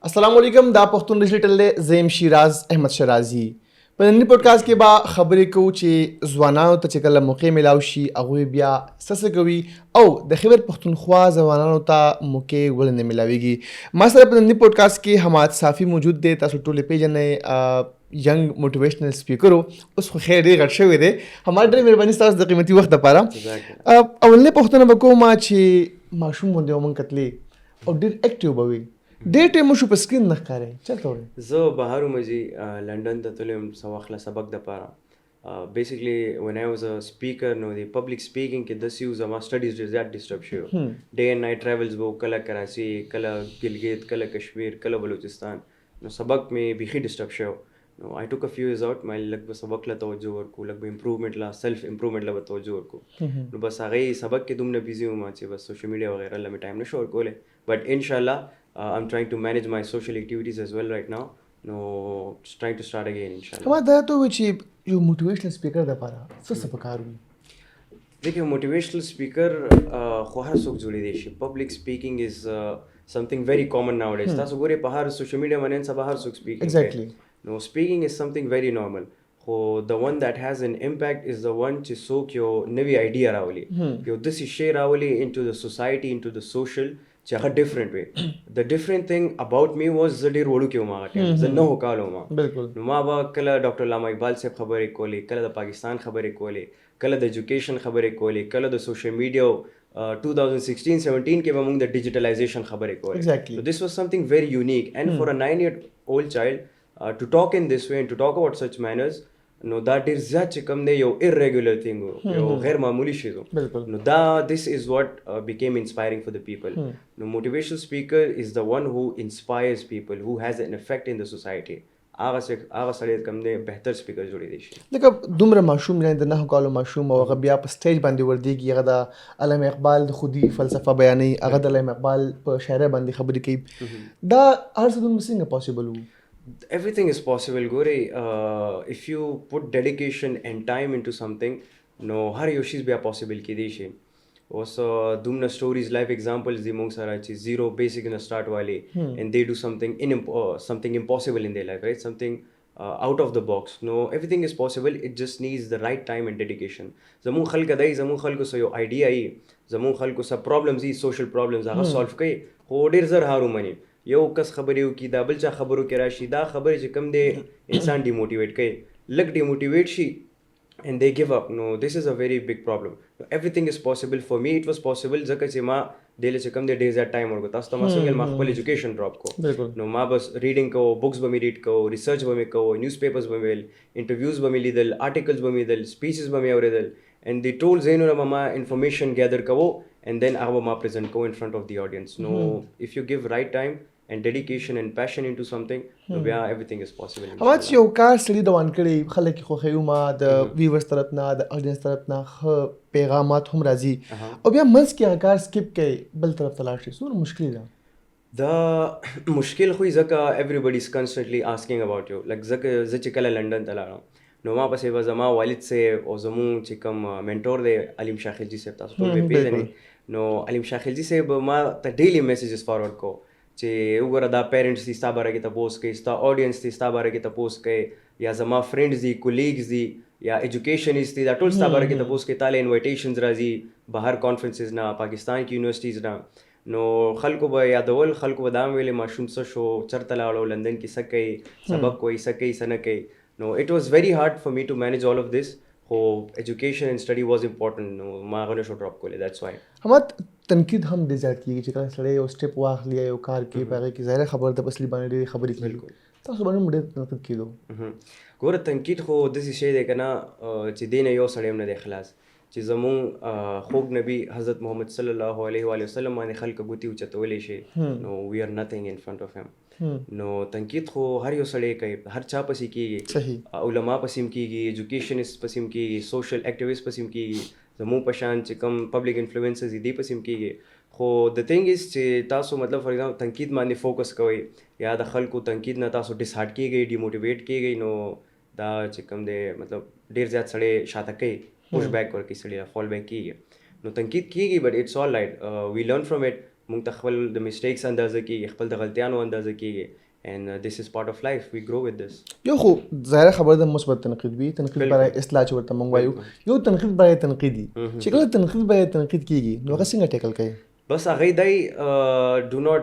अस्सलाम वालेकुम دا پښتون ډیجیټل دی زیم شیراز احمد شرازي په نن پودکاسټ کې به خبرې کوو چې ځوانانو ته چې کله موقع ملاو شي هغوی بیا څه کوي او د خیبر پښتونخوا ځوانانو ته موقع ولې نه ملاویږي. ما سره په نن پودکاسټ کې حماد صافي موجود دی. تاسو ټول پیژنئ ینګ موټیویشنل سپیکر اوس خو خیر ډېر غټ شوی دی. حماد ډېر مهرباني ستاسو د قیمتي وخت لپاره. اولنۍ پوښتنه به کوم چې ماشوم غوندې به موږ کتلې او ډېر اکټیو به وي ډېر ټایم شو په سکرین نه ښکاري چلته وایي زه بهر ومه لندن ته تللی یم څه وخت له سبق دپاره. بیسیکلی when I was a speaker نو د پبلک سپیکینګ کې داسې یو زما سټډیز ډېر زیات ډسټرب شوي. ډے اینډ نایټ ټریولز به کله کراچي کله ګلګیت کله کشمیر کله بلوچستان. نو سبق مې بیخي ډسټرب شوی. نو I took a few years out ما لږ به سبق له توجه ورکړو لږ به امپروومنټ له سیلف امپروومنټ له به توجه ورکړو. نو بس هغې سبق کې دومره بیزي وم چې بس سوشل میډیا وغیره له مې ټایم نشو ورکولی. بټ انشاءالله I'm trying to manage my social activities as well right now. No, just trying to start again inshallah. حماد دا ته وایي چې یو موټیویشنل سپیکر دپاره څه پکار وي؟ دیکھئے موټیویشنل سپیکر خو هر څوک جوړېدی شي. پبلک سپیکینګ از something very common nowadays. تاسو ګورئ په هر سوشل میډیا باندې سبا هر څوک سپیکینګ Exactly. نو سپیکینګ از something very normal. خو the one that has an impact is the one چې څوک یو نوی آیډیا راولي یو داسې شی راولي into the society into the social چې هغه ډفرنټ وي. د ډفرنټ تھنګ اباؤٹ می واز زه ډېر وړوکی وم هغه ټایم زه 9 کالو وم. نو ما به کله ډاکټر علامه اقبال صاحب خبرې کولې کله د پاکستان خبرې کولې کله د ایجوکیشن خبرې کولې کله د سوشل میډیا 2016-17 کې به موږ د ډیجیټلایزیشن خبرې کولې. So this was something very unique and for a 9-year-old child to talk in this way and to talk about such manners نو دا ډېر زیات چې کوم دی یو irregular thing و یو غیر معمولی شی و. نو دا this is what became inspiring for the people. نو motivational speaker is the one who inspires people who has an effect in the society. هغه سړی کوم دی بهتر سپیکر جوړېدی شي. لکه دومره ماشوم یعنې د 9 کالو ماشوم او هغه بیا په سټیج باندې ورځېږي هغه د علامه اقبال د خودي فلسفه بیانوي هغه د علامه اقبال په شاعرۍ باندې خبرې کوي. دا هر څه دومره څنګه پاسبل و؟ Everything is possible. ګورئ if you put dedication and time into something نو هر یو شیز بیا پاسبل کیدی شي. اوس دومره سټوریز لایف ایگزامپلز دي موږ سره چې زیرو بیسک نه سٹارټ والی and they do something impossible in their life, right? Something out of the box. No, everything is possible. It just needs the right time and dedication. زمون خلک دای زمون خلکو سره یو آیډیا ای زمون خلکو سره پرابلمز ای سوشل پرابلمز هغه سالو کوي خو ډیر زر هارو منی یو کس خبرې وکړي دا بل چا خبرو کې راشي دا خبرې چې کوم دی انسان ډیموټیویټ کوي لږ ډیموټیویټ شي and they give up. No, this is a very big problem. Everything is possible. For me it was possible ځکه چې ما ډیلی چې کوم دی ډېر زیات ټایم ورکړو. تاسو ته ما څنګه ما خپل ایجوکیشن ډراپ کو نو ما بس ریډینګ کو بکس به مې ریډ کو ریسرچ به مې کو نیوز پیپرز به مې ویل انټرویوز به مې لیدل آرټیکلز به مې لیدل سپیچز به مې اورېدل and the ټول ځایونه به ما انفارمیشن ګیدر کوو and then هغه به ما پرزنټ کوو in front of the audience. No, if you give right time and dedication and passion into something نو بیا everything is possible. حماد چې یو کار سړي روان کړي خلک یې خوښوي ما د ویورز طرف نه د اډینس طرف نه ښه پیغامات هم راځي او بیا منځ کې هغه کار سکپ کوي بل طرف ته لاړ شي څومره مشکل ده؟ دا مشکل خو ځکه everybody is constantly asking about you. like ځکه زه چې کله لندن ته لاړم نو ما پسې به زما والد صاحب او زمون چې کوم منټور دی علیم شاه خلجي صاحب تاسو ټول به پیژنئ نو علیم شاه خلجي صاحب ما ته ډیلی میسیجز فارورډ کو چې وګوره دا پیرنټس دي ستا باره کې تپوس کوي ستا آډینس دي ستا باره کې تپوس کوي یا زما فرینډز دي کولیګز دي یا ایجوکیشنیست دي دا ټول ستا باره کې تپوس کوي تاله انویټیشنز راځي بهر کانفرنسز نه پاکستان کې یونیورسټیز نه نو خلکو به یادول خلکو به دا ویلې ماشوم څه شو چرته لاړو لندن کې څه کوي سبق کوي څه کوي څه نه کوي نو اٹ واز ویری هارډ فار می ټو مینیج آل آف دس خو ایجوکیشن اینڈ اسټډي واز امپورټنٹ نو ما هغه نشو ډراپ کولی دیټس وای. حماد تنقید هم ډېر زیات کېږي چې کله سړی یو سټیپ واخلي یو کار کوي په هغې کې ظاهره خبره ده په اصلي باندې ډېرې خبرې کوي تاسو باندې هم ډېر تنقید کېدو. ګوره تنقید خو داسې شی دی که نه چې دې نه یو سړی هم نه دی خلاص چې زمون خوږ نبی حضرت محمد صلی الله علیه و وسلم باندې خلک ګوتې اوچتولی شي نو وی آر نتھنګ ان فرنٹ آف هیم. نو تنقید خو هر یو سړی کوي هر چا پسې کېږي علما پسې هم کېږي ایجوکیشنست پسې هم کېږي سوشل اکټیویسټ پسې هم کېږي زموږ په شان چې کوم پبلک انفلوئنسز دي دې پسې هم کېږي خو د تھنګ از چې تاسو مطلب فار ایگزامپل تنقید باندې فوکس کوئ یا د خلکو تنقید نه تاسو ډس هارټ کېږئ ډیموټیویټ کېږئ نو دا چې کوم دی مطلب ډېر زیات سړی شاته کوي پوش بیک ورکوي سړی فال بیک کېږي نو تنقید کېږي بٹ اٹس آل رائٹ وی لرن فرام اٹ مونږ ته خپل د میسټیکس اندازه کېږي، خپل د غلطیانو اندازه کېږي. And this is part of life. We grow with this. یو خو ظاهره خبره ده مثبت تنقید وي، تنقید برای اصلاح چې ورته موږ وایو، یو تنقید برای تنقیدي چې کله تنقید برای تنقید کېږي نو هغه څنګه ټیکل کوي؟ بس هغې دی ډو ناٹ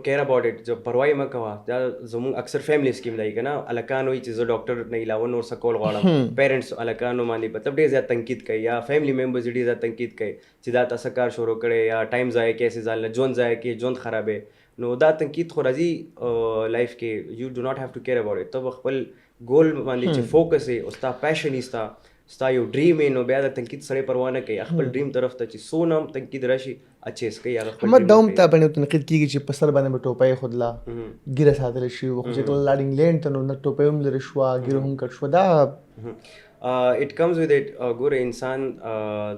کیر اباؤٹ اٹ، جب پروا یې مه کوه. دا زموږ اکثر فیملیز کې هم دی که نه، هلکان وایي چې زه ډاکټر نه علاوه نور څه کول غواړم. پیرنټس هلکانو باندې مطلب ډېر زیات تنقید کوي، یا فیملی ممبرز ډېر زیات تنقید کوي چې دا تا څه کار شروع کړی، یا ټایم ضایع کوې، اسې ځان له ژوند ضایع کوې، ژوند خرابوي. نو دا تنقید خو راځي لایف کې، یو ډو ناٹ هیو ټو کیر اباؤٹ اٹ. ته به خپل ګول باندې چې فوکس یې او ستا پیشن یې ستا یو ډریم یې، نو بیا د تنقید سړی پروا نه کوي. خپل ډریم طرف ته چې څونه هم تنقید راشي اچیز کوي هغه خپل. محمد ډاوم ته باندې تنقید کېږي چې په سر باندې به ټوپۍ خودله ګیره ساتلی شي، خو چې کله لاړ انګلینډ ته نو نه ټوپۍ هم لرې شوه، ګیره هم کټ شوه. دا اٹ کمز ود اٹ. ګوره انسان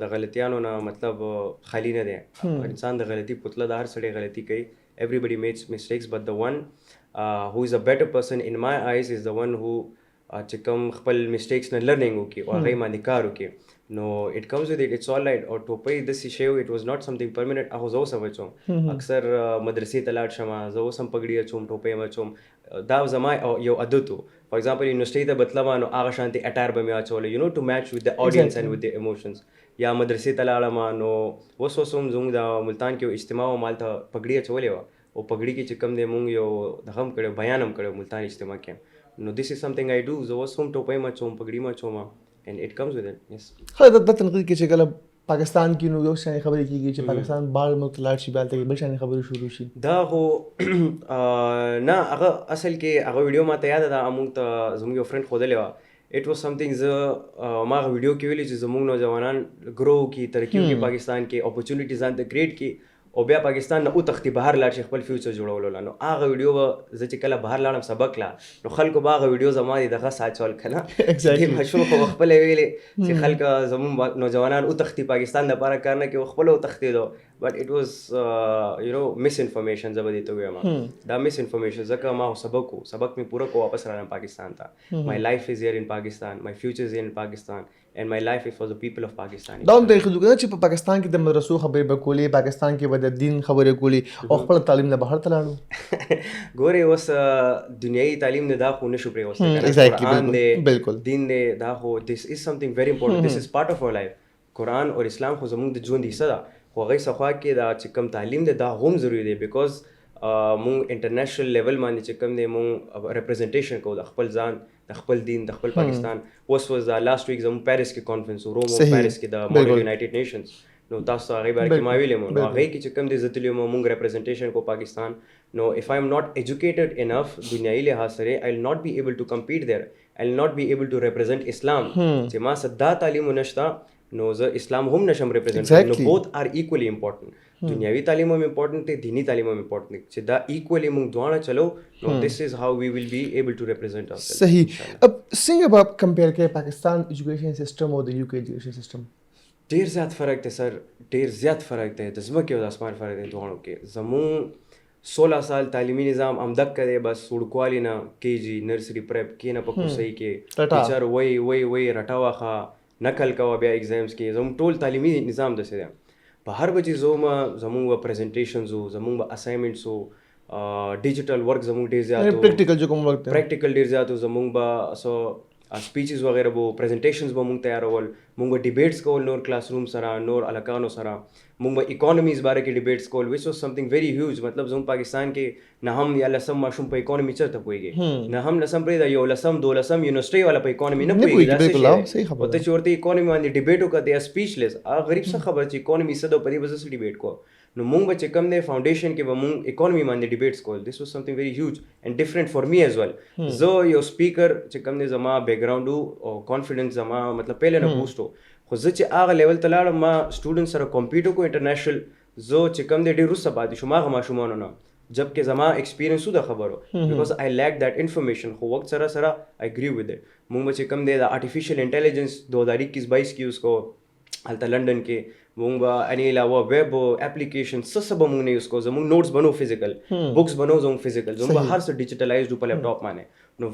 د غلطیانو نه مطلب خالی نه دی. انسان د غلطي پتله د هر سړی غلطي کوي. Everybody makes mistakes, but the one who is a better person in my eyes is the one who چې کوم خپل mistakes نه learning وکړي او هغې باندې کار وکړي. نو it comes with it, it's all right. او ټوپۍ داسې شی و، it was not something permanent. هغه زه اوس هم اچوم، اکثر مدرسې ته لاړ شم زه اوس هم پګړي اچوم، ټوپۍ هم اچوم. دا زما یو عادت و. فار ایگزامپل یونیورسټۍ ته به تلم نو هغه شانتې اټایر به مې اچولی، یو نو ټو میچ وذ د آډینس اینډ وذ د ایموشنز. یا مدرسې ته لاړم نو اوس هم زموږ د ملتان کې یو اجتماع و، مالته پګړي اچولې وه، او پګړي کې چې کوم دی مونږ یو دغه هم کړی، بیان هم کړی ملتان اجتماع کې. نو this is something I do. زه اوس هم ټوپۍ م اچوم، پګړي م اچوم، and it comes with it. Yes. دا تنقید کې چې کله پاکستان کې نو یو شانې خبرې کېږي چې پاکستان بهر ملک ته لاړ شي، بیا هلته بل شانې خبرې شروع شي. دا خو نه، هغه اصل کې هغه ویډیو ما ته یاده ده، موږ ته زموږ یو فرینډ ښودلې وه. اټ واز سمثینګ، زه ما هغه ویډیو کې ویلي چې زموږ نوجوانان ګرو کړي، ترقي وکړي پاکستان کې، اپورچونیټي ځان ته کریټ کړي، او بیا پاکستان نه وتښتي، بهر لاړ شي خپل فیوچر جوړولو له. نو هغه ویډیو به زه چې کله بهر لاړم سبق لا، نو خلکو به هغه ویډیو زما د دغه ساچول که نه دې مشهور خو خپله ویلې چې خلک زموږ نوجوانان وتښتي، پاکستان دپاره کار نه کوي، خپله وتښتېدو. بٹ اٹ واز مس انفارمیشن. زه به دې ته ووایم دا مس انفارمیشن، ځکه ما سبق و، سبق مې پوره کو، واپس راغلم پاکستان ته. مای لایف از هیر ان پاکستان، مای فیوچر از ان پاکستان، and my life is for the people of Pakistan. دا هم ته یې ښه چې په پاکستان کې د مدرسو خبرې به کولې، پاکستان کې به د دین خبرې کولې، او خپل تعلیم نه بهر ته لاړو. ګورې اوس دنیایي تعلیم نه دا خو نشو پرېوستی، قرآن دی، بالکل دین دی، دا خو this is something very important. This is part of our life. قرآن او اسلام خو زموږ د ژوند حصه ده، خو هغې څخوا کې دا چې کوم تعلیم دی دا هم ضروري دی، بیکاز مونږ انټرنیشنل لیول باندې چې کوم دی مونږ ریپرزنټیشن کوو د خپل ځان، د خپل دین، د خپل پاکستان. اوس واز لاست ویک زموږ پیرس کې کانفرنس و، روم او پیرس کې د ماډل یونایټډ نیشنز. نو تاسو ته هغې باره کې ما ویلې مو، نو هغې کې چې کوم دی زه تللی وم، مونږ ریپرزنټیشن کو پاکستان. نو اف آی ایم ناٹ ایجوکیټډ انف دنیایي لحاظ سره، آی ول ناٹ بی ایبل ټو کمپیټ دیر، آی ول ناٹ بی ایبل ټو ریپرزنټ اسلام. چې ما سره دا تعلیم نشته نو زه اسلام هم نشم ریپرزنټ. نو بوت آر ایکولی امپورټنٹ. دنیاوي تعلیم هم امپورټنٹ دی، دینی تعلیم هم امپورټنٹ دی، چې دا ایکولی موږ دواړه چلو نو دس از هاو وی ویل بی ایبل ټو ریپرزنٹ اوurselves. صحیح. اب څنګه به کمپیر کړئ پاکستان ایجوکیشن سسټم او د یو کې ایجوکیشن سسټم؟ ډېر زیات فرق دی سر، ډېر زیات فرق دی، د ځمکې او د اسمان فرق دی دواړو کې. زموږ 16 سال تعلیمي نظام همدقه دی، بس وړوکوالي نه KG نرسري پریپ کېنه په کوسۍ کې، ټیچر وی رټه واخه، نقل کوه بیا ایگزامس کې. زموږ ټول تعلیمي نظام داسې دی. په هر بجې زومه زموږ به پریزنټیشنز وو، زموږ به اسایمنټس وو، ډیجیټل ورک زموږ ډېر زیات وو، پریکټیکل ډېر زیات وو، زموږ به سپیچز وغیره به پریزنټیشنز به مونږ تیارول، مونږ به ډیبیټس کول نور کلاس روم سره، نور الکانو سره، مونږ به اکانومیز باره کې ډیبیټس کول، وچ واز سمثینګ ویری هیوج. مطلب زموږ پاکستان کې نه هم یا لسم ماشوم په اکانومي چېرته پوهېږي، نه هم لسم پرېږده یو لسم دولسم یونیورسټۍ والا په اکانومي نه پوهېږي. او ته چې ورته اکانومي باندې ډیبیټ وکړه دی سپیچلیس، هغه غریب څه خبر چې اکانومي څه ده، په دې به زه څه ډیبیټ کوم. نو مونږ به چې کوم دی فاونډیشن کې به مونږ اکانومي باندې ډیبیټس کول. دس واز سمثینګ ویری هیوج اینڈ ډفرنٹ فار می ایز ویل. زه یو سپیکر چې کوم دی زما بیکګراؤنډ و او کانفیډنس زما مطلب پهله نه بوسټ و، خو زه چې هغه لیول ته لاړم ما سټوډنټ سره کمپیټ وکړو انټرنیشنل، زه چې کوم دی ډېر وروسته پاتې شوم هغه ماشومانو نه، جبکې زما ایکسپیرینس و د خبرو، بیکاز آی لیک دیٹ انفارمیشن. خو وقت سره سره آی ګریو ود اٹ. مونږ به چې کوم دی د آرټیفیشیل انټیلیجنس 2021-22 کې یوز کوو هلته لنډن کې. مونږ به انې علاوه ویب اپلیکیشن څه به مونږ نه یوز کوو. زمونږ نوټس بنو فزیکل، بکس بنو زمونږ فزیکل، زمونږ به هر څه ډیجیټلایزډ په لیپټاپ باندې. نو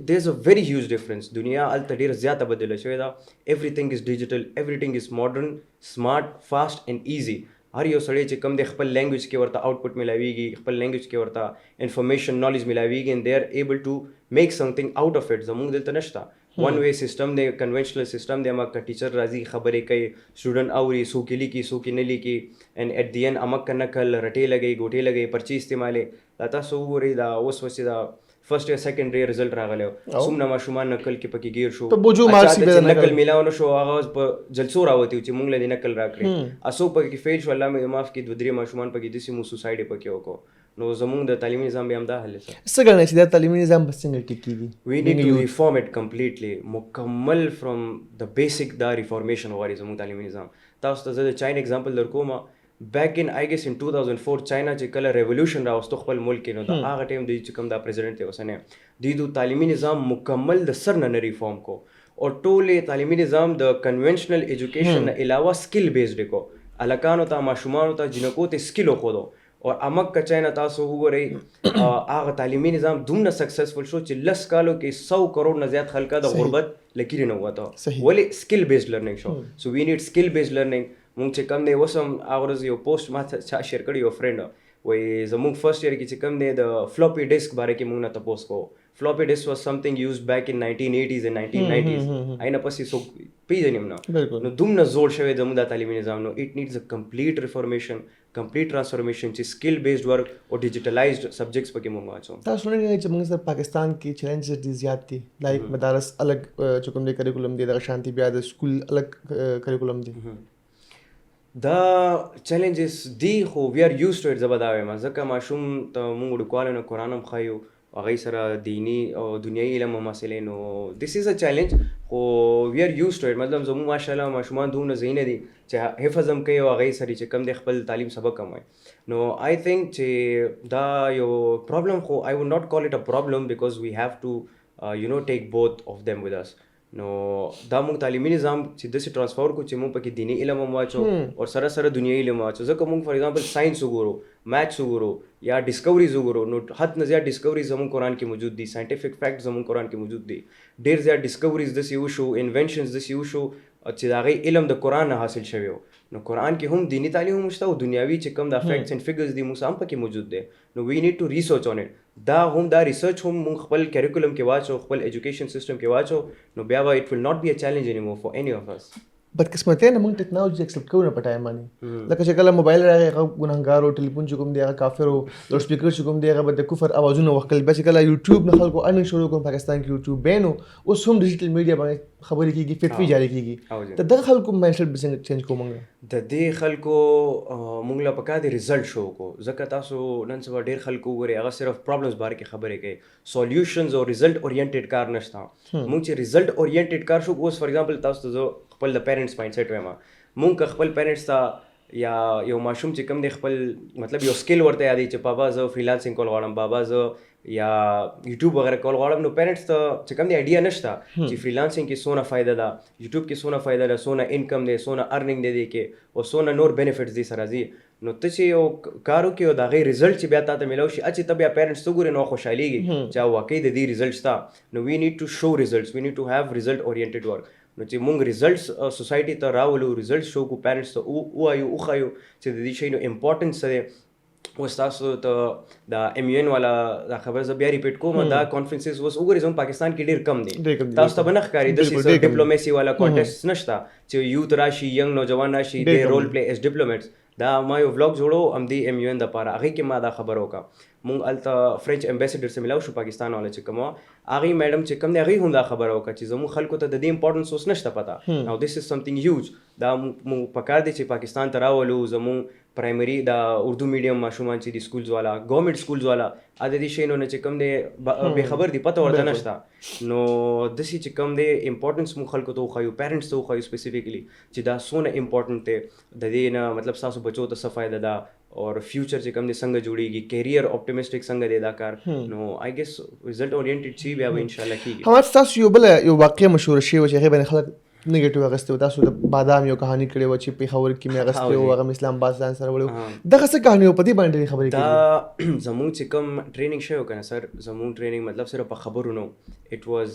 دیر از ا ویری هیوج ډفرنس. دنیا هلته ډېره زیاته بدله شوې ده. ایوریثینګ از ډیجیټل، ایوریثینګ از ماډرن، سمارټ، فاسټ اینڈ ایزي. هر یو سړی چې کوم د خپل لینګویج کې ورته آوټپوټ ملاویږي خپل لینګویج کې ورته انفارمیشن نالج ملاویږي and they are able to make something out of it. زمونږ دلته نشته ون وے سسٹم دی کنونشنل سسٹم دی امک ټیچر راځي خبرې کوي سټوډنټ اوري څوک یې لیکي څوک یې نه لیکي and at the end امک نقل رټې لګي ګوټې لګي پرچی استعمالې دا تاسو وګورئ دا اوس وسې دا فرست یا سیکنډ ری رزلټ راغلی څومره ماشومان نقل کې پکې ګیر شو په بوجو مارکس به نقل میلاو نه شو هغه په جلسو راوتی چې مونږ له نقل راکړي اسو پکې فیل شو الله مې معاف کړي 2-3 ماشومان پکې دسي مو سوسایډ پکې وکړو نو زمونږ د تعلیمي نظام به هم دا حل سره څنګه نه چې دا تعلیمي نظام بس څنګه ټیک کیږي we need to reform it completely مکمل from the basic دا ریفارمیشن غواړي زمونږ تعلیمي نظام تاسو ته زه د چاین اگزامپل درکوم back in I guess in 2004 چاینا چې کله ریولوشن راوستو خپل ملک کې نو دا هغه ټایم دوی چې کوم دا پریزیډنټ دی اوسنه دوی د تعلیمي نظام مکمل د سر نه ریفارم کو او ټول تعلیمي نظام د کنونشنل ایجوکیشن نه علاوه سکل بیسډ کو الکانو ته ماشومان ته جنکو ته سکل خو دو او امک کا چاینا تاسو وګورئ هغه تعلیمي نظام دومره سکسسفل شو چې 10 کالو کې 100 کروڑ نه زیات خلک د غربت لکیر نه وته ولی سکل بیسډ لرنینګ شو سو وی نیډ سکل بیسډ لرنینګ مونږ چې کم دی اوس هم هغه ورځ یو پوسټ ما چا شیر کړی یو فرینډ وایي زمونږ فرست ایئر کې چې کم دی د فلوپي ډیسک باره کې مونږ نه تپوس کوو فلوپي ډیسک واز سمثینګ یوز بیک ان 1980s and 1990s اینه پسې څوک پیژنیم نه نو دومره زوړ شوی زموږ د تعلیمي نظام نو اټ نیډز ا کمپلیټ ریفارمیشن کمپلیټ ټرانسفارمیشن چې سکل بیسډ ورک او ډیجیټلایزډ سبجیکټس پکې مونږ واچو تاسو نه چې موږ سره پاکستان کې چیلنجز دي زیات دي لایک مدارس الګ چې کوم دی کریکولم دی د شانتي بیا د سکول الګ کریکولم دی دا چیلنجز دی خو وی آر یوز ټو اټ زبر دا وایم ځکه ماشوم ته مونږ وړوکوالو نه قرآن هم ښایو هغوی سره دیني او دنیایي علم هم مسلې نو دس از ا چیلنج خو وی آر یوز ټو اټ مطلب زموږ ماشاءالله ماشومان دومره ذهینه دي چې حفظ هم کوي او هغوی سره چې کم دی خپل تعلیم سبق هم وایي نو آی تھنک چې دا یو پرابلم خو آی وډ ناٹ کال اټ ا پرابلم بیکاز وی هیو ټو یو نو ټیک بوث اف دیم ود اس نو دا مونږ تعلیمي نظام چې داسې ټرانسفر کو چې مونږ پکې دیني علم هم واچو او سره سره دنیایي علم واچو ځکه مونږ فار ایگزامپل ساينس وګورو میثس وګورو یا ډسکوریز وګورو نو حد نه زیات ډسکوریز زموږ قرآن کې موجود دي ساينټیفیک فیکټ زموږ قرآن کې موجود دي ډېر زیات ډسکوریز داسې وشو انوینشنز داسې وشو چې د هغې علم د قرآن نه حاصل شوی و نو قرآن کې هم دینی تعلیم هم شته او دنیاوي چې کوم د فیکټس اینډ فیګرز دي موږ هم پکې موجود دي نو وی نیډ ټو ریسرچ آن اټ دا ریسرچ هم موږ خپل کریکولم کې واچو خپل ایجوکیشن سیستم کې واچو نو بیا به اټ ول ناٹ بی ا چیلنج انیمور فار اني اف اس بدقسمتۍ نه موږ ټیکنالوژي اکسپټ کوو نه په ټایم باندې لکه چې کله موبایل راغی هغه ګناهګار او ټلیفون چې کوم دی هغه کافر او لوډ سپیکر چې کوم دی هغه به د کفر اوازونه وکړل بیا چې کله یوټیوب نه خلکو ارننګ شروع کړو پاکستان کې یوټیوب بین اوس هم ډیجیټل میډیا باندې خبرې کېږي فتوی جاری کېږي ته دغه خلکو مایند سیټ به څنګه چینج کوو موږ د دې خلکو موږ له پکار دی رزلټ شو کو ځکه تاسو نن سبا ډېر خلکو وګورئ هغه صرف پرابلمز باره کې خبرې کوي سولوشنز او رزلټ اورینټډ کار نشته موږ چې رزلټ اورینټډ کار شو اوس فار ایگزامپل تاسو ته خپل د پیرنټس مایند سیټ وایم مونږ خپل پیرنټس ته یا یو ماشوم چې کوم دی خپل مطلب یو سکل ورته یادي چې بابا زه فریلانسینګ کول غواړم بابا زه یا یوټیوب وغیره کول غواړم نو پیرنټس ته چې کوم دی آیډیا نشته چې فریلانسینګ کې څونه فایده ده یوټیوب کې څونه فایده ده څونه انکم دی څونه ارننګ دی کې او څونه نور بینیفټس دي سره دي نو ته چې یو کار وکړې او د هغې رزلټ چې بیا تا ته میلاو شي چې ته بیا پیرنټس ته ګورې نو خوشحالېږي چې واقعي د دې رزلټ شته نو وی نیډ ټو شو رزلټس وی نیډ ټو هیو رزلټ اورینټډ ورک نو چې مونږ رزلټس سوسایټي ته راولو رزلټس شو کو پیرنټس ته ووایو وښایو چې د دې شی نو امپورټنس څه دی اوس تاسو ته د ایم یو ان والا دا خبره زه بیا ریپیټ کوم دا کانفرنسز اوس وګورئ زموږ پاکستان کې ډېر کم دي تاسو ته به نه ښکاري داسې ډیپلوماسي والا کانټیسټ نشته چې یوت راشي ینګ نوجوان راشي دې رول پلی ایز ډیپلومیټس دا ما یو ولاګ جوړو همدې ایم یو ان دپاره هغې کې ما دا خبره وکړه مونږ هلته فرینچ امبیسډر سره ملاو شو پاکستان والا چې کوم هغې میډم چې کوم دی هغې هم دا خبره وکړه چې زموږ خلکو ته د دې امپورټنس اوس نشته پته او دس از سمثینګ هیوج دا مونږ پکار دی چې پاکستان ته راولو زموږ پرایمري دا اردو میډیم ماشومان چې دي سکولز والا ګورنمنټ سکولز والا د دې شی نه چې کوم دی بې خبر دي پته ورته نشته نو داسې چې کوم دی امپورټنس مونږ خلکو ته وښایو پیرنټس ته وښایو سپیسیفکلی چې دا څونه امپورټنټ دی د دې نه مطلب ستاسو بچو ته څه فایده ده اور فیوچر چې کوم دی څنګه جوړیږي کیریئر اپټیمسټک څنګه دی دا کار نو آی ګیس رزلټ اورینټډ شي بیا به انشاءالله کېږي همات تاسو یو بله یو واقعه مشهوره شوې وه چې هغې باندې خلک نیگیټیو اغستې وه تاسو د بادام یو کهاني کړې وه چې پېښور کې مې اغستې وه هغه مې اسلام آباد ځان سره وړی وو دغه څه کهاني وه په دې باندې ډېرې خبرې کوي دا زموږ چې کوم ټریننګ شوی و که نه سر زموږ ټریننګ مطلب صرف په خبرو نه اټ واز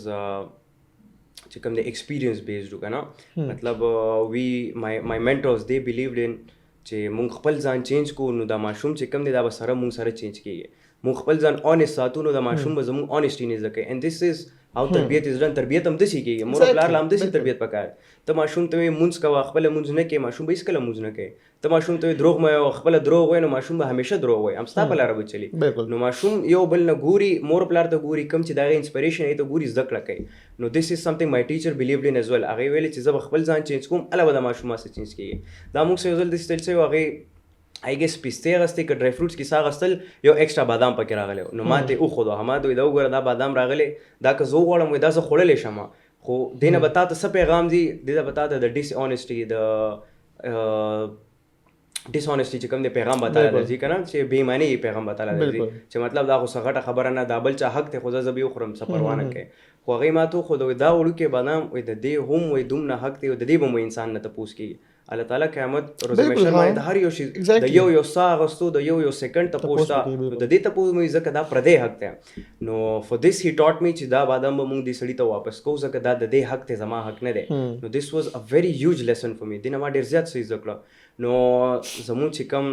چې کوم د ایکسپیرینس بیسډ و که نه مطلب وی مای مینټرز دے بلیوډ ان چې مونږ خپل ځان چینج کو نو دا ماشوم چې کم دی دا به سره مونږ سره چینج کیږي. مونږ خپل ځان اونیسټ ساتو نو دا ماشوم به زمونږ اونیسټي نه زده کوي. اینډ دیس از هاو تربیت از ډن. تربیت هم داسې کېږي، مور او پلار له همداسې تربیت پکار. ته ماشوم ته وایې مونځ کوه، خپله مونځ نه کوې، ماشوم به هېڅکله مونځ نه کوي. ته ماشوم ته وایې دروغ مه وایه، خپله دروغ وایې، نو ماشوم به همیشه دروغ وایي، هم ستا په لاره به چلي. نو ماشوم یو بل نه ګوري، مور پلار ته ګوري، کوم چې د هغې انسپریشن یې ته ګوري، زده کړه کوي. نو دیس از سمثینګ مای ټیچر بلیوډ ان ایز ویل. هغې ویلې چې زه به خپل ځان چینج کوم، هله به د ماشوم هسې چینج کېږي. دا موږ سره یو ځل داسې چل شوی و، هغې آی ګیس پیستې اغستې که ډرای فروټس کیسه اغستل، یو ایکسټرا بادام پکې راغلی و. نو ما ته یې وښودو، ما ته وایي دا وګوره دا بادام راغلی، دا که زه وغواړم وایي دا زه خوړلی شم، خو دې نه به تا ته څه پیغام ځي؟ دې نه به تا ته د ډس اونیسټي، د ډس اونیسټي چې کوم دی پیغام به تاله درځي که نه، چې بې ایماني پیغام به تاله درځي، چې مطلب دا خو څه غټه خبره نه، دا بل چا حق دی، خو زه به یې وخورم، څه پروا نه کوي. خو هغې ما ته وښوده، وایي دا وړوکی بادام وایي د دې هم وایي دومره حق دی، د دې به مو انسان نه تپوس کېږي. الله تعالی قیامت روز محشر باندې د هر یو شي د یو ساه اغستو، د یو سیکنډ تپوس ته، نو د دې تپوس مې ځکه دا پردی حق دی. نو فور دیس هی ټاټ می چې دا بادام به مونږ دې سړي ته واپس کوو، ځکه دا د دې حق دی، زما حق نه دی. نو دیس واز ا ویری هیوج لیسن فور می. دې نه ما ډېر زیات څه زده کړه. نو زمونږ چې کوم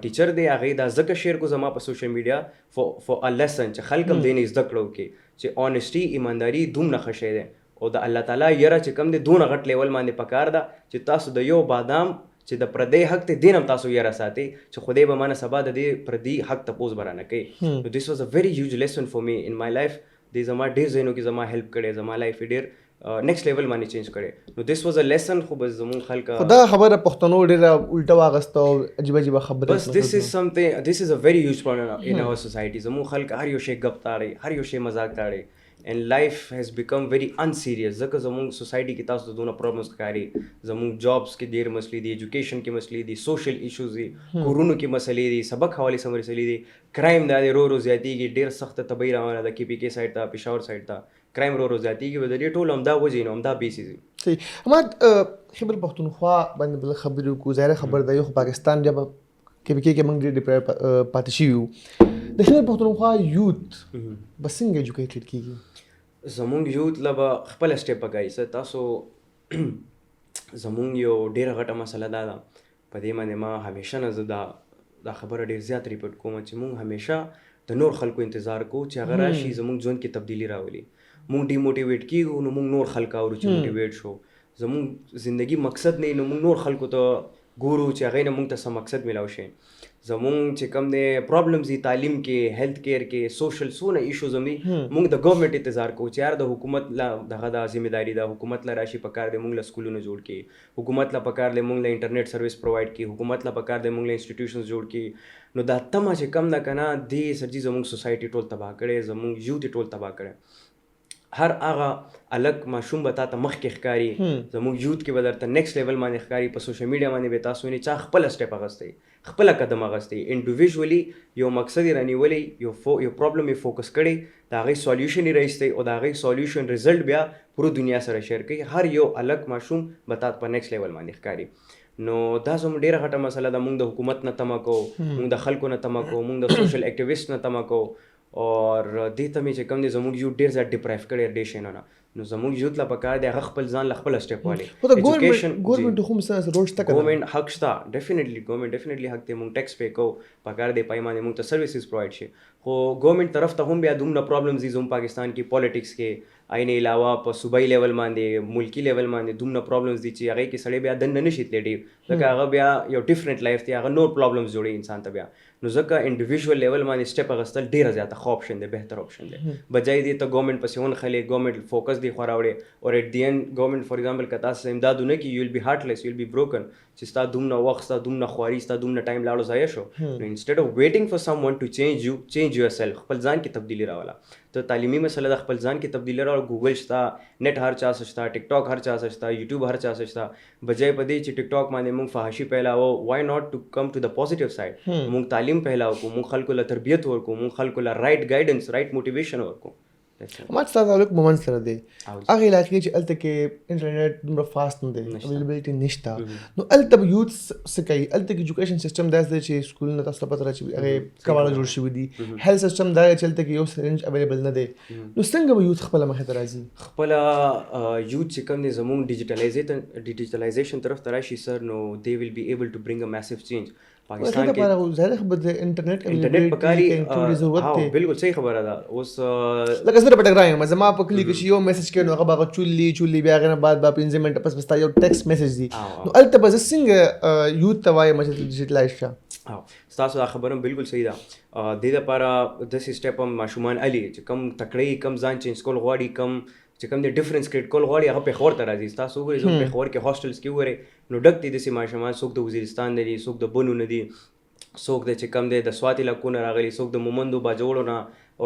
ټیچر دی هغې دا ځکه شیر کو زما په سوشل میډیا فور ا لیسن چې خلک هم دې نه زده کړه وکړي چې اونیسټي، ایمانداري دومره ښه شی دی، او د الله تعالی یره چې کوم دی دونه غټ لیول باندې پکار ده چې تاسو د یو بادام چې د پردی حق دی دین هم تاسو یره ساتئ، چې خدای به مانه سبا د دې پردي حق تپوس به رانه کوي. نو دیس واز ا ویری هیوج لیسن فور می ان مای لایف. دې زما ډېر ځایونو کې زما هیلپ کړی، زما لایف یې ډېر نیکسټ لیول باندې چینج کړی. نو دیس واز ا لیسن. خو بس زمونږ خلک خو دا خبره پښتنو ډېره الټه واغسته او عجیبه عجیبه خبرې. بس دیس از سمثینګ، دیس از ا ویری هیوج پرابلم ان اور سوسایټي. زمونږ خلک هر یو شی ګپ تاړي، هر یو شی مذاق تاړي. And life has become very unserious. ځکه زمونږ سوسایټي کې تاسو ته دونه پرابلمس ښکاري، زمونږ جابس کې ډېر مسلې دي، ایجوکیشن کې مسلې دي، سوشل ایشوز دي، کورونو کې مسلې دي، سبق حوالې سره مسلې دي، کرایم دا دی رو زیاتېږي، ډېر سخته تبعی روانه ده کې پی کې سایډ ته، پېښور سایډ ته کرایم رو زیاتېږي. د دې ټول همدا وجې نو همدا بیسز دي. صحیح. حماد، خیبر پښتونخوا باندې بله خبرې وکړو. ظاهره خبر ده یو خو پاکستان بیا به کې پی کې موږ ډېر پاتې شوي یو. د خیبر پښتونخوا یوت به څنګه ایجوکیټډ کېږي؟ زمونږ یوت له به خپله سټیپ پکایي. څه تاسو زمونږ یو ډېره غټه مسله دا ده، په دې باندې ما همیشه نه زه دا خبره ډېر زیات ریپیټ کوم چې مونږ همیشه د نور خلکو انتظار کوو چې هغه راشي زمونږ ژوند کې تبدیلي راولي. مونږ ډیموټیویټ کېږو نو مونږ نور خلک اورو چې موټیویټ شو. زمونږ زندگی مقصد نه نو مونږ نور خلکو ته ګورو چې هغې نه مونږ ته څه مقصد میلاو شي. زمونږ چې کوم دی پرابلمز دي تعلیم کې، هیلث کیر کې، سوشل څونه ایشوز هم دي، مونږ د ګورنمنټ انتظار کوو چې یار د حکومت له دغه دا ذمہداري ده، حکومت له راشي پکار دی مونږ له سکولونه جوړ کړي، حکومت له پکار دی مونږ له انټرنیټ سروس پرووایډ کړي، حکومت له پکار دی مونږ له انسټیټیوشنز جوړ کړي. نو دا تمه چې کم ده که نه دې سرجي زمونږ سوسایټي ټول تباه کړی، زمونږ یوت یې ټول تباه کړی. هر هغه الګ ماشوم به تا ته مخکې ښکاري، زموږ یوت کې به درته نیکسټ لیول باندې ښکاري. په سوشل میډیا باندې به تاسو وینئ چا خپله سټیپ اخیستی، خپله قدم اخیستی، انډیویژولي یو مقصد یې رانیولی، یو پرابلم یې فوکس کړی، د هغې سولیوشن یې رایستی او د هغې سولیوشن ریزلټ بیا پورو دنیا سره شیر کوي. هر یو الګ ماشوم به تا ته په نیکسټ لیول باندې ښکاري. نو دا زموږ ډېره غټه مسله ده. مونږ د حکومت نه تمه کوو، مونږ د خلکو نه تمه کوو، مونږ د سوشل اکټیویسټ نه تمه کوو، اور دې ته مې چې کوم دی زموږ یوت ډېر زیات ډپرایو کړی ډېر شیانو نه. نو زموږ یوت له پکار دی هغه خپل ځان له خپله سټیپ والی. ګورنمنټ خو مثلا رول شته که نه؟ ګورنمنټ حق شته، ډیفینیټلی ګورنمنټ ډیفینیټلی حق دی. مونږ ټیکس پے کوو، پکار دی پای باندې مونږ ته سروسز پرووایډ شي. خو ګورنمنټ طرف ته هم بیا دومره پرابلمز دي زموږ پاکستان کې پالیټکس کې، اینې علاوه په صوبایي لیول باندې، ملکي لیول باندې دومره پرابلمز دي چې هغې کې سړی بیا دننه نشي تللی ډېر، ځکه هغه بیا یو ډفرنټ لایف دی، هغه نور پرابلمز جوړوي انسان ته بیا. نو ځکه انډیویژول لیول باندې سټیپ اخیستل ډېره زیاته ښه آپشن دی، بهتر آپشن دی، بجای دې ته ګورنمنټ پسې ونښلې، ګورنمنټ فوکس دې خوا راوړې، اور ایټ دی اینډ ګورنمنټ فار ایگزامپل که تاسو امداد ونه کړي، یو ویل بي هارټلیس، یو ویل بي بروکن، چې ستا دومره وخت، ستا دومره خواري، ستا دومره ټایم لاړو ضایع شو. نو انسټیډ اف ویټینګ فار سم ون ټو چینج یو، چینج یور سیلف، خپل ځان کې تبدیلي راوله. ته تعلیمي مسله د خپل ځان کې تبدیلي راوله. ګوګل شته، نیټ هر چا سره شته، ټیک ټاک هر چا سره شته، یوټیوب هر چا سره شته. بجای په دې چې ټیک ټاک باندې مونږ فحاشي پهلاوو، وای ناٹ ټو کم ټو د پازیټیو سایډ. مونږ تعلیم پهلاو کو، مونږ خلکو له تربیت ورکو، مونږ خلکو له رائټ ګایډنس، رائټ موټیویشن ورکو. ما ستا تعلق مومن سره دی او هغه علاقې چې هلته کې انټرنیټ دومره فاست نه دی نشته. اویلیبلټي نشته نو هلته به یوث څه کوي هلته کې ایجوکیشن سیستم داسې دی چې سکولونه تاسو ته پته راځي چې هغې کواړه جوړ شوي دي هیلث سیستم دا دی چې هلته کې یو سرنج اویلیبل نه دی نو څنګه به یوث خپله مخې ته راځي خپل یوث چې کوم دی زموږ ډیجیټلایزیشن طرف ته راشي سر نو دے ول بی ایبل ټو برنګ ا میسیو چینج پاکستان کې ظاهر خبر د انټرنیټ انټرنیټ پکاري ضرورت دی بالکل صحیح خبره ده اوس لکه زه پټک رایم زما په کلی کې چې یو میسج کوي نو هغه به چولي بیا هغې نه بعد به 15 منټه پس بستا یو ټیکسټ میسج دی نو هلته به زه څنګه یوث ته وایم چې ډیجیټلایز شه ستاسو دا خبره بالکل صحیح ده دې لپاره داسې سټیپ هم ماشومان علي چې کم تکړه کم ځان چینج کول غواړي کم چې کوم د ډیفرنس کریټ کول غواړي هغه پېښور ته راځي ستاسو وګورئ زموږ پېښور کې هاسټلز کې وګورئ نو ډک دي داسې ماشومان څوک د وزیرستان نه دي څوک د بنو نه دي څوک د چې کوم دی د سوات علاقو نه راغلي څوک د مومندو باجوړو نه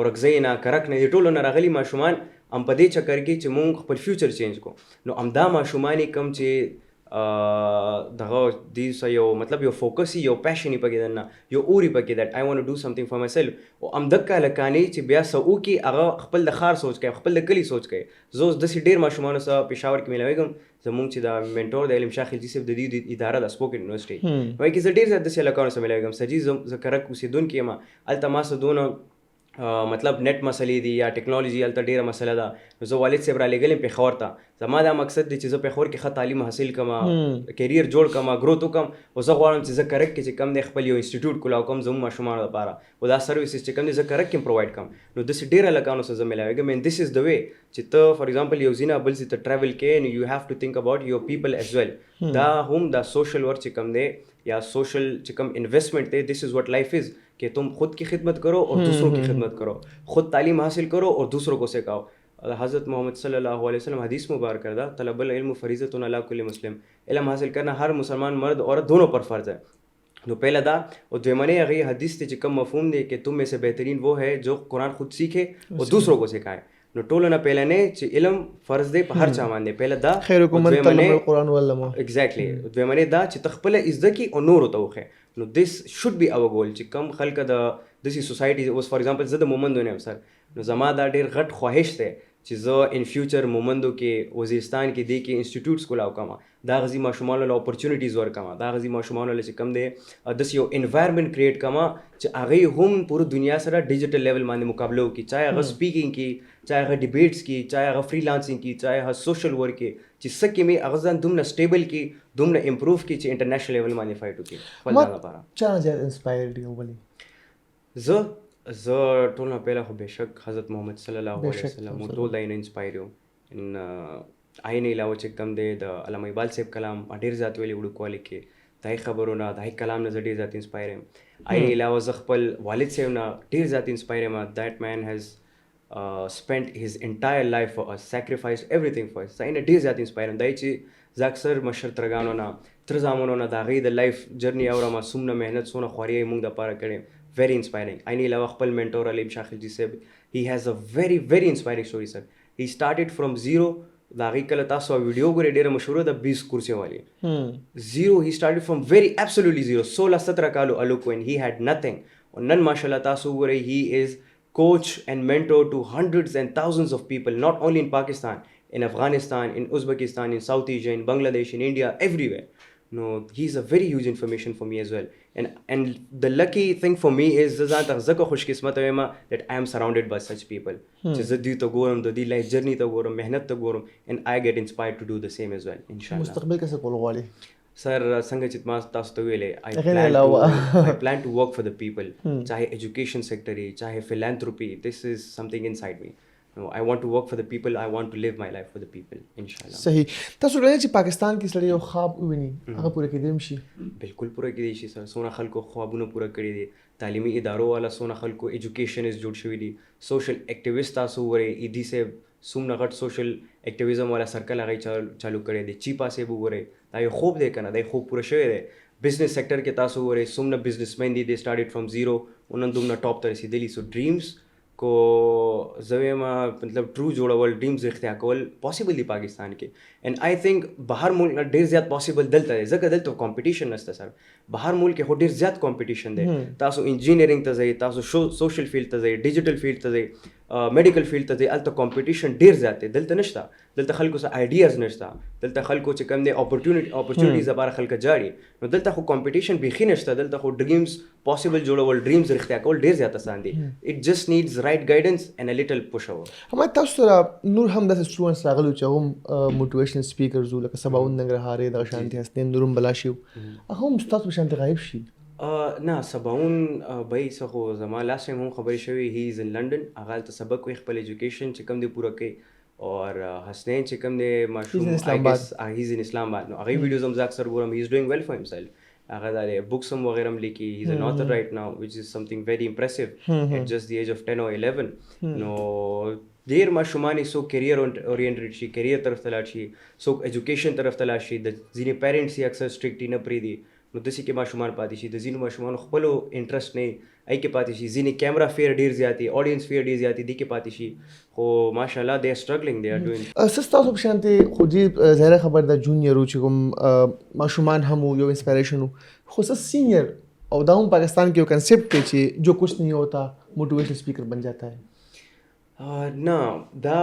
اورکزۍ نه کرک نه دي ټولو نه راغلي ماشومان هم په دې چکر کې چې مونږ خپل فیوچر چینج کړو نو همدا ماشومان کم چې دغه دې یو مطلب یو فوکس یو پیشن یې پکې دننه یو اوري پکې دیټ آی وانټ ټو ډو سمثینګ فار مای سیلف او همدغه هلکانې چې بیا څه وکړي هغه خپل د ښار سوچ کوي خپل د کلي سوچ کوي زه اوس داسې ډېر ماشومانو سره پېښور کې میلاویږم زمونږ چې د منټور د علم شاه خلجي صاحب د دې اداره د سپوکن یونیورسټي وایي کې زه ډېر زیات داسې هلکانو سره میلاویږم سر جي زه کرک اوسېدونکی یم هلته ما څه دونه مطلب نیټ مسلې دي یا ټیکنالوژي هلته ډېره مسله ده نو زه والد صاحب رالیږل یم پېښور ته زما دا مقصد دی چې زه پېښور کې ښه تعلیم حاصل کړم کیریر جوړ کړم ګروت وکړم او زه غواړم چې زه کرک کې چې کم دی خپل یو انسټیټیوټ کولاو کوم زموږ ماشومانو لپاره او دا سروسز چې کم دی زه کرک کې پرووایډ کړم نو داسې ډېر هلکانو سره زه میلاویږم اینډ دس از د وے چې ته فار ایگزامپل یو ځای نه بل ځای ته ټراول کوې نو یو هیو ټو تھنک اباؤٹ یور پیپل ایز ویل دا هم دا سوشل ورک چې کم دی یا سوشل چې کم انویسٹمنٹ ہے دس از واٹ لائف از کہ تم خود کی خدمت کرو اور دوسروں کی خدمت کرو خود تعلیم حاصل کرو اور دوسروں کو سکھاؤ حضرت محمد صلی اللہ علیہ وسلم حدیث مبارک کردہ طلب العلم فریضۃ علی کل مسلم علم حاصل کرنا ہر مسلمان مرد عورت دونوں پر فرض ہے نو پہلا دا اور دویمنے اگر یہ حدیث تے چې کم مفہوم دے کہ تم میں سے بہترین وہ ہے جو قرآن خود سیکھے اور دوسروں کو سکھائے نو ټولو نه پهلنې چې علم فرض دی په هر چا باندې پهله دا خیرکم من تعلم القرآن وعلمه ایگزیکټلی دویمنې دا چې ته خپله زده کړي او نورو ته وښیې نو دس شوډ بی اور ګول چې کم خلکه د داسې سوسایټي اوس فار ایگزامپل زه د مومندو نه یم سر نو زما دا ډېر غټ خواهش دی چې زه ان فیوچر مومندو کې وزیرستان کې دې کې انسټیټیوټس کولاو کوم دا غزي ماشومانو له اپورچونیټیز ورکوم دا غزي ماشومانو له چې کم دی داسې یو انوایرمنټ کریټ کوم چې هغې هم پوره دنیا سره ډیجیټل لیول باندې مقابله وکړي چاہے هغه سپیکینګ کې چاہے هغه ډیبیټس کې چاہے هغه فری لانسینګ کې چاہے هغه سوشل ورک کې چې څه کې مې هغه ځان دومره سټیبل کې دومره امپروف کې چې انټرنیشنل لیول باندې فایټ وکړي خپل ځان لپاره چا نه زیات انسپایر دی ولې زه ټول نه پهله خو بېشک حضرت محمد صلی الله علیه وسلم ټول دا یې نه انسپایر یو هغې نه علاوه چې کوم دی د علامه اقبال صاحب کلام ډېر زیات ویلي وړوکوالي کې د هغې خبرو نه د هغې کلام نه زه ډېر زیات انسپایر یم هغې نه علاوه زه خپل والد صاحب نه ډېر زیات انسپایر یم دیٹ مین هیز spent his entire life for us, sacrificed everything for us. زه یې نه ډېر زیات انسپایر یم دا چې زه اکثر مشر ترګانو نه تر زامنو نه د هغې د لایف جرني اورم څومره محنت څومره خواري یې موږ دپاره کړې very inspiring. I know علاوه خپل mentor علیم شاه خلجي صاحب he has a very very inspiring story sir. He started from zero دا هغې کله تاسو ویډیو ګورئ ډېره مشهوره ده 20 کرسیو والی زیرو he started from very absolutely zero 16-17 کالو الوک when he had nothing او نن ماشاءالله تاسو وګورئ he is coach and mentor to hundreds and thousands of people not only in Pakistan, in Afghanistan, in Uzbekistan, in South Asia, in Bangladesh, in India, everywhere. No, he's a very huge information for me as well. And the lucky thing for me is zaka خوش قسمت یم that I am surrounded by such people. چې زه دوی ته ګورم د دوی لایف جرني ته ګورم محنت ته ګورم and I get inspired to do the same as well inshallah. مستقبل کې څه کول غواړې سر څنګه چې ما تاسو ته ویلې I plan to work for the people چاہے ایجوکیشن سیکٹر وي چاہے فیلانتھروپی this is something inside me. No, I want to work for the people. I want to live my life for the people, inshallah. صحیح تاسو غواړئ چې پاکستان کې سړی یو خواب وویني هغه پوره کېدی شي بالکل پوره کېدی شي سر څونه خلکو خوابونه پوره کړي دي تعلیمي ادارو والا څونه خلکو ایجوکیشنز جوړ شوي دي سوشل ایکټیویسټ تاسو وګورئ ایدي صاحب څومره غټ سوشل ایکټیویزم والا سرکل هغې چالو کړی دی چیپا صاحب وګورئ دا یو خوب دی که نه دا یو خوب پوره شوی دی بزنس سیکټر کې تاسو وګورئ څومره بزنسمین دي دې سټارټډ فرام زیرو نن دومره ټاپ ته رسېدلي سو ډریمز کو زه وایم مطلب ټرو جوړول ډریمز اختیا کول پاسبل دي پاکستان کې اینڈ آی تھنک بهر ملک نه ډېر زیات پاسبل دلته دی ځکه دلته کمپټیشن نشته سر بهر ملک کې خو ډېر زیات کمپټیشن دی تاسو انجینرینګ ته ځئ تاسو سوشل فیلډ ته ځئ ډیجیټل فیلډ ته ځئ میډیکل فیلډ ته ځي هلته کمپټیشن ډېر زیات دی. دلته نشته. دلته خلکو سره آیډیاز نشته. دلته خلکو چې کوم دی اپورچونیټیز لپاره خلک جاړي. نو دلته خو کمپټیشن بیخي نشته. دلته خو ډریمز پاسبل جوړول، ډریمز رښتیا کول ډېر زیات اسان دي. اټ جسټ نیډز رائټ ګایډنس اینڈ ا لیټل پوش اوور. هم تاسو سره نور هم داسې سټوډنټس راغلي چې هغه موټیویشنل سپیکرز وو، لکه سباون ننګرهارې دغه شانتې هستین نورم بلاشي هغه هم ستاسو په شانتې غایب شي؟ نه سباون بای څه خو زما لاست ټایم هم خبرې شوې. هی از ان لندن. هغه هلته سبق کوي، خپل ایجوکیشن چې کوم دی پوره کوي. اور حسنین چې کوم دی ماشوم هی از ان اسلام آباد. نو هغه ویډیوز هم زه اکثر ګورم. هی از ډوینګ ویل فار هیمسیلف. هغه دا بکس هم وغیرہ هم لیکي. هی از ان آتھر رائٹ ناو وچ از سمثینګ ویری امپریسیو ایٹ جسٹ دی ایج اف 10 or 11. نو ډېر ماشومان یې څوک کیریئر اورینټډ شي، کیریئر طرف ته لاړ شي، څوک ایجوکیشن طرف ته لاړ شي. د ځینې پیرنټس یې اکثر سټرکټ نه پرېږدي. نو داسې کې ماشومان پاتې شي. د ځینو ماشومانو خپلو انټرسټ نه ای کې پاتې شي. ځینې کیمرا فیر ډېر زیات دي، اډینس فیر ډېر زیات دي، دې کې پاتې شي. خو ماشاءالله دے آر سټرګلینګ، دے آر ډوینګ. څه ستاسو په شانتې خو دې ظاهره خبر ده جونیئر چې کوم ماشومان هم یو انسپایریشن وو، خو څه سینئر او دا هم پاکستان کې یو کنسیپټ دی چې جو کچھ نہیں ہوتا موټیویشنل سپیکر بن جاتا ہے. نه دا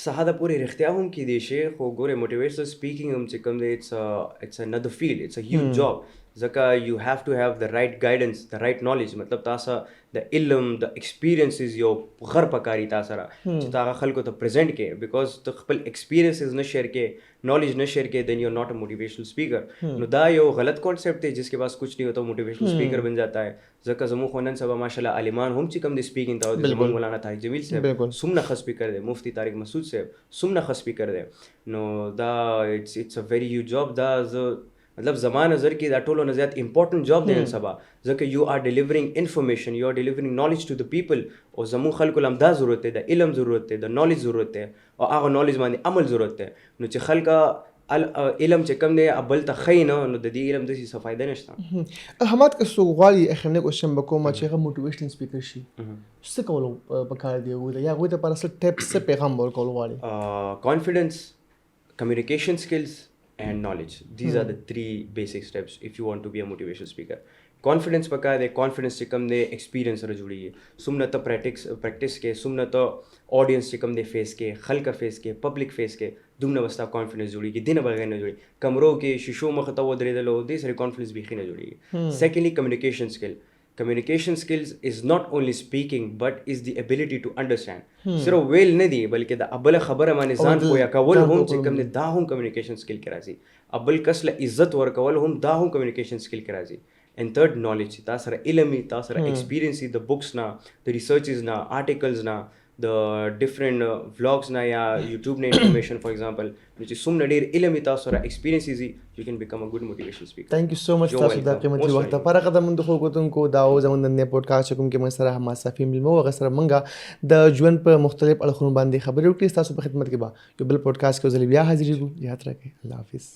ساده پورې رښتیا هم کیدای شي. خو ګوره موټیویشنل سپیکینګ هم چې کوم دی اټس انادر فیلډ، اټس ا هیوج جاب. ځکه یو هیو ټو هیو د رائټ ګایډنس، د رائټ نالج. مطلب تاسو د علم د ایکسپیرینسز یو غر پکاري تاسو سره چې تا هغه خلکو ته پریزنټ کې. بیکاز ته خپل ایکسپیرینسز نه شیر کې، نالج نه شیر کې، دین یو ناٹ ا موټیویشنل سپیکر. نو دا یو غلط کانسیپٹ دی جس کے پاس کچھ نہیں ہوتا موٹیویشنل سپیکر بن جاتا ہے. ځکه زموږ خو نن سبا ماشاءالله عالمان هم چې کوم دی سپیکینګ ته د زموږ مولانا طاهر جمیل صاحب څومره ښه سپیکر دی، مفتی طارق مسعود صاحب څومره ښه سپیکر دی. نو دا اټس ا ویری هیوج جاب. دا مطلب زما نظر کې دا ټولو نه زیات امپورټنٹ جاب دی نن سبا. ځکه یو آر ډیلیورینګ انفارمیشن، یو آر ډیلیورینګ نالج ټو د پیپل. او زموږ خلکو له هم دا ضرورت دی، د علم ضرورت دی، د نالج ضرورت دی، او هغه نالج باندې عمل ضرورت دی. نو چې خلکه علم چې کم دی بل ته ښیي نه، نو د دې علم داسې څه فایده نشته. حماد که څوک غواړي اخرنی کوشچن به کوم چې هغه موټیویشنل سپیکر شي، څه کول پکار دی هغوی ته، یا هغوی ته لپاره څه ټپس، څه پیغام ورکول غواړي؟ کانفیډنس، کمیونیکیشن سکلز and knowledge. These are the three basic steps if you want to be a motivational speaker. Confidence پکار دی. confidence چې کوم دی ایکسپیرینس سره جوړیږي. څومره ته پریکټس کې، څومره ته آډینس چې کوم دی فیس کې، خلک فیس کې، پبلک فیس کې، دومره به ستا کانفیډنس جوړیږي. دې نه بغیر نه جوړي. کمرو کې شیشو مخ ته ودرېدلو دې سره کانفیډنس بیخي نه جوړیږي. سیکنډلی کمیونیکیشن سکل. Communication skills is not only speaking but is the ability to understand. صرف ویل نه دی بلکې د ابل خبره باندې ځان پوهه کول هم چې کوم دی دا هم کمیونیکیشن سکل کې راځي. ابل کس له عزت ورکول هم دا هم کمیونیکیشن سکل کې راځي. and third knowledge. تا سره علم وي، تا سره ایکسپیرینس وي، د بکس نه، د ریسرچز نه، آرټیکلز نه، د ډیفرنٹ ولاګز نه، یا یوټیوب نه انفارمیشن فار ایگزامپل. چې څومره ډېر علم وي، تاسو سره ایکسپیرینس وي، یو کین بیکم ا ګډ موټیویشنل سپیکر. تھینک یو سو مچ تاسو دا قیمتي وخت لپاره قدم د خو کوتونکو دا او زموږ د پودکاسټ کوم کې موږ سره حماد صافي ملمو هغه سره موږ د ژوند په مختلف اړخونو باندې خبرې وکړې. تاسو په خدمت کې به یو بل پودکاسټ کې ځل بیا حاضرېږو. یاد راکړئ. الله حافظ.